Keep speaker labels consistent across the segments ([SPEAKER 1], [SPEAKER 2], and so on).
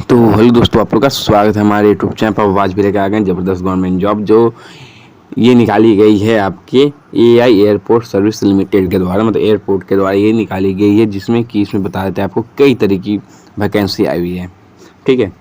[SPEAKER 1] तो हेलो दोस्तों, आप लोग का स्वागत है हमारे यूट्यूब चैनल पर। आज भी लेकर आ गए ज़बरदस्त गवर्नमेंट जॉब जो ये निकाली गई है आपके एआई एयरपोर्ट सर्विस लिमिटेड के द्वारा, मतलब एयरपोर्ट के द्वारा ये निकाली गई है, जिसमें कि इसमें बता देते हैं आपको कई तरह की वैकेंसी आई हुई है। ठीक है,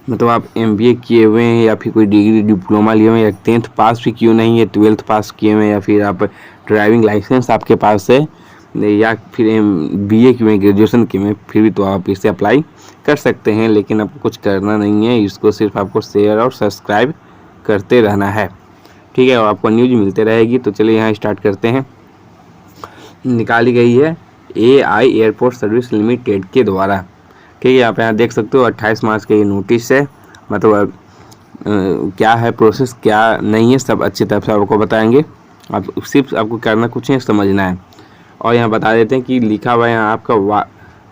[SPEAKER 1] मतलब आप एमबीए किए हुए हैं या फिर कोई डिग्री डिप्लोमा लिए हुए हैं या 10th पास भी क्यों नहीं है, 12th पास किए हुए हैं या फिर आप ड्राइविंग लाइसेंस आपके पास है या फिर बीए किए हैं, ग्रेजुएशन किए हैं, फिर भी तो आप इसे अप्लाई कर सकते हैं। लेकिन आपको कुछ करना नहीं है, इसको सिर्फ आपको शेयर और सब्सक्राइब करते रहना है। ठीक है, और आपको न्यूज़ मिलते रहेगी। तो चलिए यहाँ स्टार्ट करते हैं। निकाली गई है एआई एयरपोर्ट सर्विस लिमिटेड के द्वारा। ठीक है, आप यहाँ देख सकते हो 28 मार्च का ये नोटिस है। मतलब क्या है प्रोसेस, क्या नहीं है, सब अच्छी तरह से आपको बताएंगे। आप सिर्फ आपको करना कुछ नहीं, समझना है। और यहाँ बता देते हैं कि लिखा हुआ है यहाँ आपका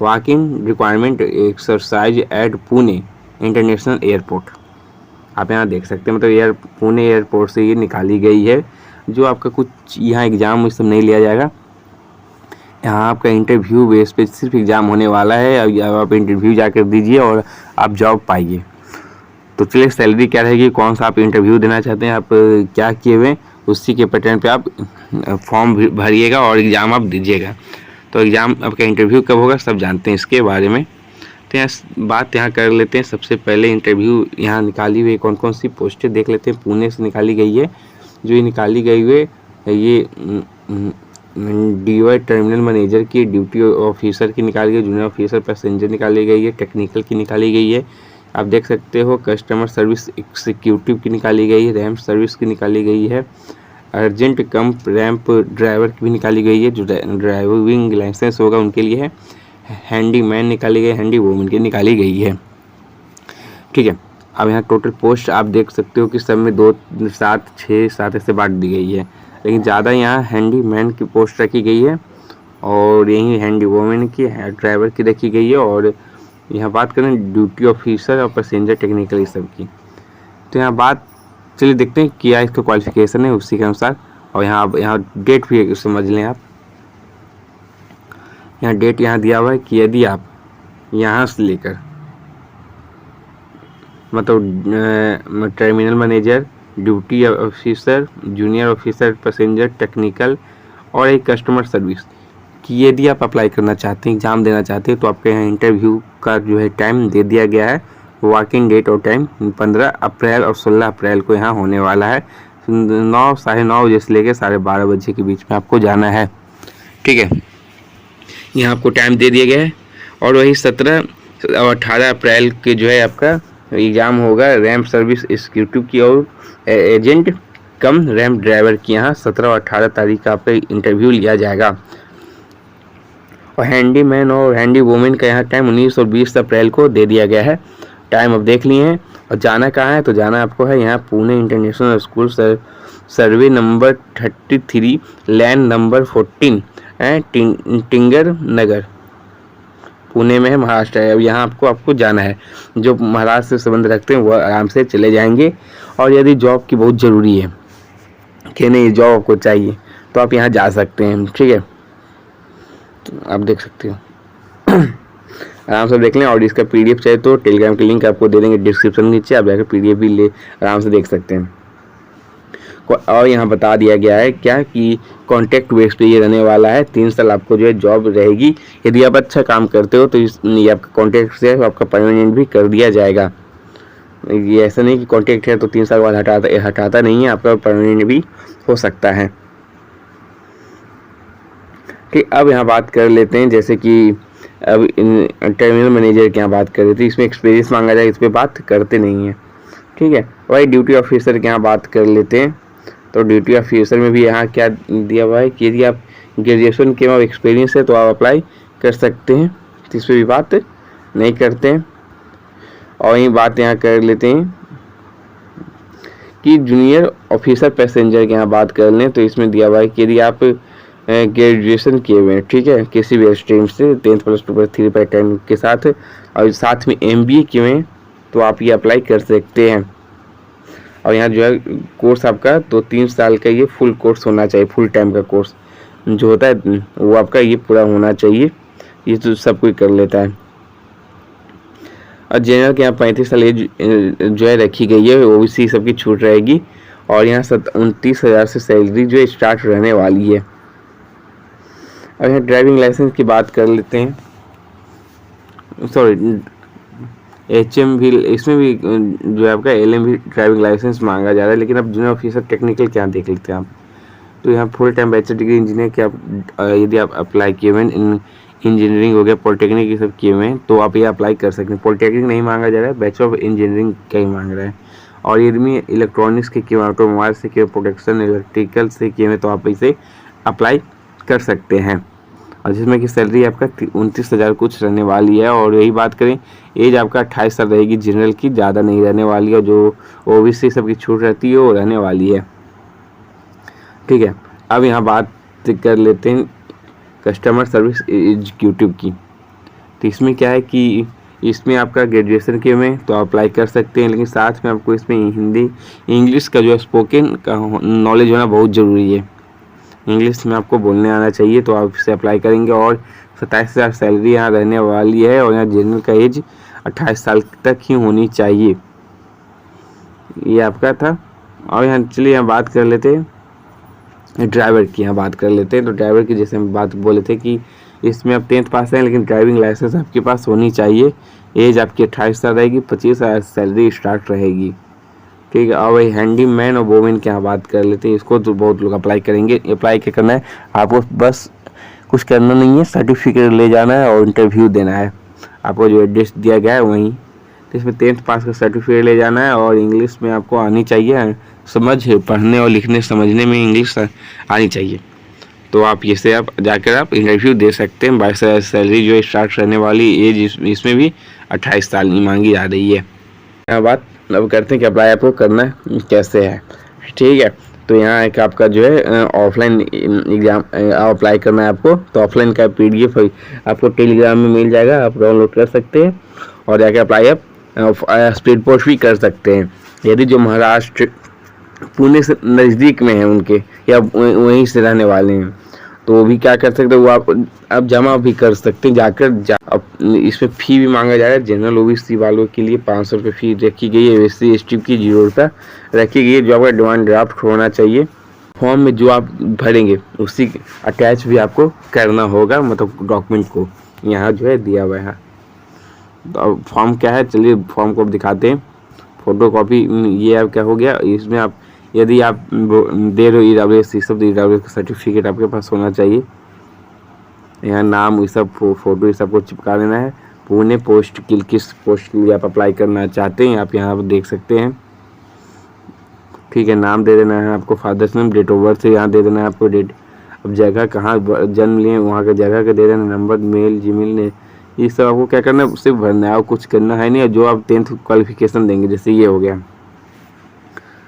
[SPEAKER 1] walking requirement exercise at Pune international airport. आप यहाँ देख सकते हैं, मतलब पुणे एयरपोर्ट से ये निकाली गई है। जो आपका कुछ यहाँ एग्ज़ाम ये सब नहीं लिया जाएगा। यहाँ आपका इंटरव्यू बेस पे सिर्फ एग्ज़ाम होने वाला है। अब आप इंटरव्यू जाकर दीजिए और आप जॉब पाइए। तो चलिए, सैलरी क्या रहेगी, कौन सा आप इंटरव्यू देना चाहते हैं, आप क्या किए हुए, उसी के पैटर्न पे आप फॉर्म भरिएगा और एग्ज़ाम आप दीजिएगा। तो एग्ज़ाम आपका इंटरव्यू कब होगा सब जानते हैं इसके बारे में। तो यहाँ बात यहाँ कर लेते हैं। सबसे पहले इंटरव्यू यहाँ निकाली हुई कौन कौन सी पोस्टें देख लेते हैं। पुणे से निकाली गई है। जो ये निकाली गई है ये डीवाई टर्मिनल मैनेजर की, ड्यूटी ऑफिसर की निकाली गई, जूनियर ऑफिसर पैसेंजर निकाली गई है, टेक्निकल की निकाली गई है। आप देख सकते हो कस्टमर सर्विस एग्जीक्यूटिव की निकाली गई है, रैम्प सर्विस की निकाली गई है, अर्जेंट कम रैम्प ड्राइवर की भी निकाली गई है, जो ड्राइविंग लाइसेंस होगा उनके लिए है, हैंडीमैन निकाली गई, हैंडी वूमन की निकाली गई है। ठीक है, अब यहाँ टोटल पोस्ट आप देख सकते हो कि सब में 2, 7, 6, 7 ऐसे बांट दी गई है। लेकिन ज़्यादा यहाँ हैंडीमैन की पोस्ट रखी गई है और यही हैंडी वूमन की, ड्राइवर की रखी गई है। और यहाँ बात करें ड्यूटी ऑफिसर और पैसेंजर टेक्निकल इस सब की। तो यहाँ बात चलिए देखते हैं क्या इसका क्वालिफिकेशन है उसी के अनुसार। और यहाँ डेट भी समझ लें आप। यहाँ डेट यहाँ दिया हुआ है कि यदि आप यहाँ से लेकर मतलब terminal manager, duty officer, junior officer passenger technical और एक कस्टमर सर्विस कि यदि आप अप्लाई करना चाहते हैं, एग्ज़ाम देना चाहते हैं, तो आपके यहाँ इंटरव्यू का जो है टाइम दे दिया गया है। वर्किंग डेट और टाइम 15 अप्रैल और 16 अप्रैल को यहाँ होने वाला है। 9, 9:30 बजे से लेकर 12:30 बजे के बीच में आपको जाना है। ठीक है, यहाँ आपको टाइम दे दिया गया है। और वही 17 और 18 अप्रैल के जो है आपका एग्ज़ाम होगा रैम्प सर्विस एग्जीक्यूटिव की और एजेंट कम रैम्प ड्राइवर की। यहाँ 17 और 18 तारीख का आपका इंटरव्यू लिया जाएगा। और हैंडीमैन और हैंडी वूमेन का यहाँ टाइम 19 और 20 अप्रैल को दे दिया गया है। टाइम अब देख लिए हैं। और जाना कहाँ है, तो जाना आपको है यहाँ Pune international school survey number 33 land number 14 टिंगर नगर, पुणे में है, महाराष्ट्र है। अब यहाँ आपको जाना है। जो महाराष्ट्र से संबंध रखते हैं वो आराम से चले जाएंगे। और यदि जॉब की बहुत ज़रूरी है कि नहीं जॉब आपको चाहिए, तो आप यहाँ जा सकते हैं। ठीक है, आप देख सकते हो आराम से देख लें। और इसका पीडीएफ चाहिए तो टेलीग्राम की लिंक आपको दे देंगे डिस्क्रिप्शन के नीचे, आप जाकर पीडीएफ भी ले आराम से देख सकते हैं। और यहाँ बता दिया गया है क्या कि कॉन्ट्रैक्ट बेस पे ये रहने वाला है। 3 साल आपको जो है जॉब रहेगी। यदि आप अच्छा काम करते हो तो ये आपका कॉन्ट्रैक्ट से आपका परमानेंट भी कर दिया जाएगा। ये ऐसा नहीं कि कॉन्ट्रैक्ट है तो 3 साल बाद हटाता नहीं है, आपका परमानेंट भी हो सकता है। ठीक, अब यहाँ बात कर लेते हैं जैसे कि अब टर्मिनल मैनेजर की यहाँ बात कर रहे थे। इसमें एक्सपीरियंस मांगा जाए, इस पर बात करते नहीं है। ठीक है, वही ड्यूटी ऑफिसर की यहाँ बात कर लेते हैं। तो ड्यूटी ऑफिसर में भी यहाँ क्या दिया हुआ है कि यदि आप ग्रेजुएशन के बाद एक्सपीरियंस है तो आप अप्लाई कर सकते हैं। तो इस पर भी बात नहीं करते हैं। और ये बात यहाँ कर लेते हैं कि जूनियर ऑफिसर पैसेंजर की यहाँ बात कर लें। तो इसमें दिया हुआ है कि यदि आप ग्रेजुएशन किए हुए हैं, ठीक है, किसी भी स्ट्रीम से 10th + 2 + 3 पैटर्न के साथ, और साथ में एमबीए किए हुए हैं, तो आप ये अप्लाई कर सकते हैं। और यहाँ जो है कोर्स आपका तो 3 साल का ये फुल कोर्स होना चाहिए। फुल टाइम का कोर्स जो होता है वो आपका ये पूरा होना चाहिए। ये तो सब कोई कर लेता है। और जनरल के यहाँ 35 साल एज जो है रखी गई है, ओबीसी सबकी छूट रहेगी। और यहाँ 29,000 से सैलरी जो है स्टार्ट रहने वाली है। अब यहाँ ड्राइविंग लाइसेंस की बात कर लेते हैं, सॉरी HM भी, इसमें भी जो है आपका LM भी ड्राइविंग लाइसेंस मांगा जा रहा है। लेकिन अब जूनियर ऑफिसर टेक्निकल क्या देख लेते हैं आप। तो यहाँ full time bachelor degree engineer के आप यदि आप अप्लाई किए हुए हैं, इंजीनियरिंग हो गया, पॉलिटेक्निक ये सब किए हुए हैं, तो आप ये अप्लाई कर सकते हैं। पॉलिटेक्निक नहीं मांगा जा रहा है, बैचलर ऑफ इंजीनियरिंग का ही मांग रहा है। और यदि इलेक्ट्रॉनिक्स के किए, ऑटोमोबाइल से किए, प्रोटेक्शन इलेक्ट्रिकल से किए हुए, तो आप इसे अप्लाई कर सकते हैं। और जिसमें कि सैलरी आपका 29,000 कुछ रहने वाली है। और यही बात करें, एज आपका 28 साल रहेगी जनरल की, ज़्यादा नहीं रहने वाली है। जो ओबीसी सबकी छूट रहती है वो रहने वाली है। ठीक है, अब यहाँ बात कर लेते हैं कस्टमर सर्विस एग्जीक्यूटिव की। तो इसमें क्या है कि इसमें आपका ग्रेजुएशन के में तो अप्लाई कर सकते हैं, लेकिन साथ में आपको इसमें हिंदी इंग्लिश का जो स्पोकन का नॉलेज होना बहुत ज़रूरी है। इंग्लिश में आपको बोलने आना चाहिए, तो आप इसे अप्लाई करेंगे। और 27,000 सैलरी यहाँ रहने वाली है। और यहाँ जनरल का एज 28 साल तक ही होनी चाहिए। ये आपका था। और यहाँ चलिए यहाँ बात कर लेते हैं ड्राइवर की। यहाँ बात कर लेते हैं, तो ड्राइवर की जैसे हम बात बोले थे कि इसमें आप 10th पास हैं, लेकिन ड्राइविंग लाइसेंस आपके पास होनी चाहिए। एज आपकी 28 साल रहेगी, 25,000 सैलरी स्टार्ट रहेगी। ठीक है, और वही हैंडीमैन और वोमेन की यहाँ बात कर लेते हैं। इसको तो बहुत लोग अप्लाई करेंगे। अप्लाई क्या करना है आपको, बस कुछ करना नहीं है, सर्टिफिकेट ले जाना है और इंटरव्यू देना है। आपको जो एड्रेस दिया गया है वहीं, तो इसमें 10th पास का सर्टिफिकेट ले जाना है। और इंग्लिश में आपको आनी चाहिए, पढ़ने और लिखने समझने में इंग्लिश आनी चाहिए। तो आप ये से आप जाकर आप इंटरव्यू दे सकते हैं। 22,000 सैलरी जो स्टार्ट रहने वाली, एज इसमें भी 28 साल मांगी जा रही है। यहाँ बात अब करते हैं कि अप्लाई आपको करना कैसे है। ठीक है, तो यहाँ एक आपका जो है ऑफलाइन एग्ज़ाम अप्लाई करना है आपको। तो ऑफलाइन का PDF आपको टेलीग्राम में मिल जाएगा, आप डाउनलोड कर सकते हैं और जाके अप्लाई आप स्पीड पोस्ट भी कर सकते हैं। यदि जो महाराष्ट्र पुणे से नज़दीक में है उनके, या वहीं से रहने वाले हैं, तो वो भी क्या कर सकते हैं, वो आप जमा भी कर सकते हैं जाकर। अब इसमें फ़ी भी मांगा जा रहा है। जनरल OBC वालों के लिए 500 रुपये फ़ी रखी गई है। SC ST की 0 रुपये रखी गई है। जो आपका डिमांड ड्राफ्ट होना चाहिए, फॉर्म में जो आप भरेंगे उसी अटैच भी आपको करना होगा, मतलब डॉक्यूमेंट को यहाँ जो है दिया हुआ है। तो अब फॉर्म क्या है, चलिए फॉर्म को दिखाते हैं। फ़ोटो कॉपी ये आप क्या हो गया, इसमें आप यदि आप दे रहे हो EWS सब, EWS का सर्टिफिकेट आपके पास होना चाहिए। यहाँ नाम ये सब फ़ोटो ये सब को चिपका देना है। पुणे पोस्ट की किस पोस्ट के लिए आप अप्लाई करना चाहते हैं आप यहाँ पर देख सकते हैं। ठीक है, नाम दे देना है आपको, father's name, date of birth से यहाँ दे देना है आपको, डेट। अब जगह कहाँ जन्म लिए वहाँ का जगह का दे देना, नंबर, मेल, जीमेल ने, ये सब आपको क्या करना है, सिर्फ भरना है और कुछ करना है नहीं। जो आप 10th क्वालिफिकेशन देंगे, जैसे ये हो गया,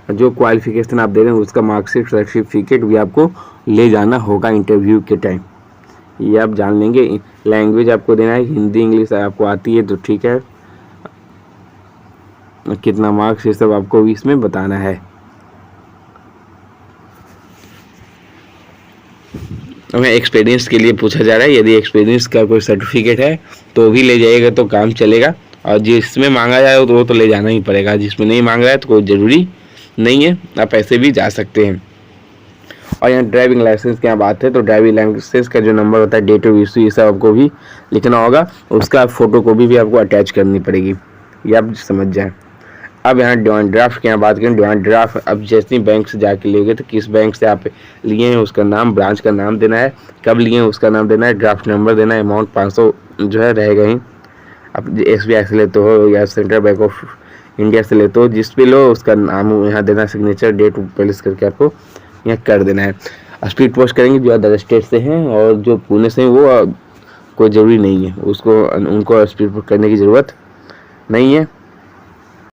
[SPEAKER 1] जो क्वालिफिकेशन आप दे रहे हैं उसका मार्कशीट सर्टिफिकेट भी आपको ले जाना होगा इंटरव्यू के टाइम। ये आप जान लेंगे। लैंग्वेज आपको देना है, हिंदी इंग्लिश आपको आती है तो ठीक है। कितना मार्क्स ये सब आपको भी इसमें बताना है। हमें एक्सपीरियंस के लिए पूछा जा रहा है। यदि एक्सपीरियंस का कोई सर्टिफिकेट है तो भी ले जाइएगा तो काम चलेगा। और जिसमें मांगा जाए तो वो तो ले जाना ही पड़ेगा। जिसमें नहीं मांग रहा है तो कोई ज़रूरी नहीं है, आप ऐसे भी जा सकते हैं। और यहाँ ड्राइविंग लाइसेंस की यहाँ बात है, तो ड्राइविंग लाइसेंस का जो नंबर होता है, डेट ऑफ इशू, ये सब आपको भी लिखना होगा। उसका फ़ोटो कॉपी भी आपको अटैच करनी पड़ेगी, ये आप समझ जाएँ। अब यहाँ डिमांड ड्राफ्ट की यहाँ बात करें। डिमांड ड्राफ्ट अब जैसे बैंक से जाके लेंगे तो किस बैंक से आप लिए हैं उसका नाम, ब्रांच का नाम देना है, कब लिए हैं उसका नाम देना है, ड्राफ्ट नंबर देना है, अमाउंट 500 जो है रहेगा ही। आप SBI से लेते हो या सेंट्रल बैंक ऑफ इंडिया से लेते हो, जिस भी लो उसका नाम यहाँ देना, सिग्नेचर, डेट प्लेस करके आपको यहाँ कर देना है। स्पीड पोस्ट करेंगे जो अदर स्टेट से हैं, और जो पुणे से हैं वो कोई ज़रूरी नहीं है, उसको उनको स्पीड पोस्ट करने की ज़रूरत नहीं है।